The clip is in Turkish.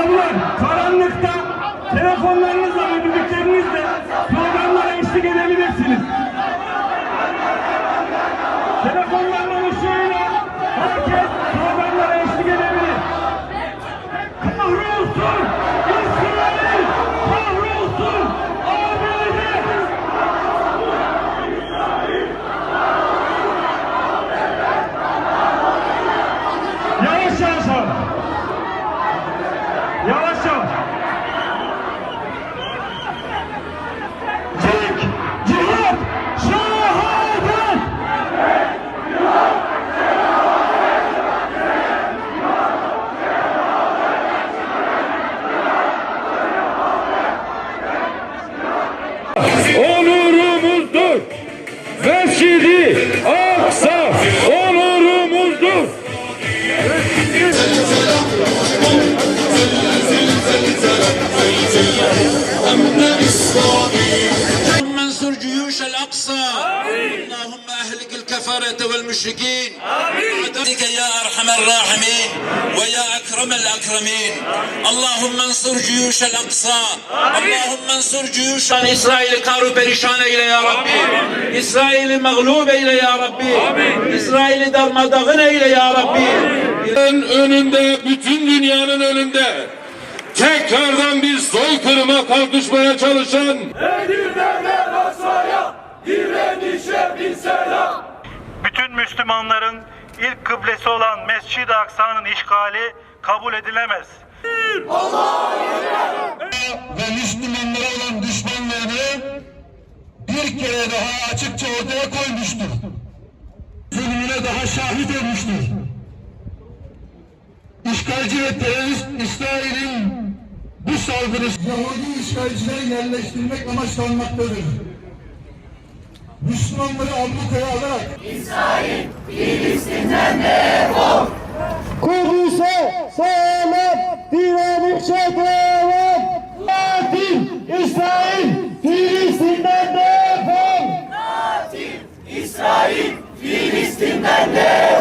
Abla, karanlıkta telefonlarınızla ve müziklerinizle programlara eşlik edebilirsiniz. Telefonlarla ışığıyla herkes programlara eşlik edebilir. Kahrolsun İsrail! Kahrolsun ABD! Yavaş yavaş abi. Yavaş yavaş. Cenk, cihat, şehadet. Onurumuzdur. Mescid-i Aksa onurumuzdur. اللهم انصر جيوش الأقصى اللهم أهلك الكفرة والمشركين بك يا أرحم الراحمين ويا أكرم الأكرمين اللهم انصر جيوش الأقصى اللهم انصر جيوش إسرائيل كارو perişan eyle ya Rabbi İsrail'i mağlup eyle ya Rabbi İsrail'i darmadağın eyle ya Rabbi Önünde, bütün dünyanın önünde tekrardan bir soykırıma kalkışmaya çalışan Edirne'den Aksa'ya direnişe bir selam. Bütün Müslümanların ilk kıblesi olan Mescid-i Aksa'nın işgali kabul edilemez. Ve Müslümanlara olan düşmanlığını bir kere daha açıkça ortaya koymuştur. Zulmüne daha şahit olmuştur. İşgalci ve terörist İsrail'in bu saldırısı Yahudi işgalcileri yerleştirmek amaçlanmaktadır. Müslümanları ablukaya alarak İsrail, Filistin'den defol! Kudüs'e sağlam direnişe devam! Katil İsrail Filistin'den defol! Katil İsrail, Filistin'den defol!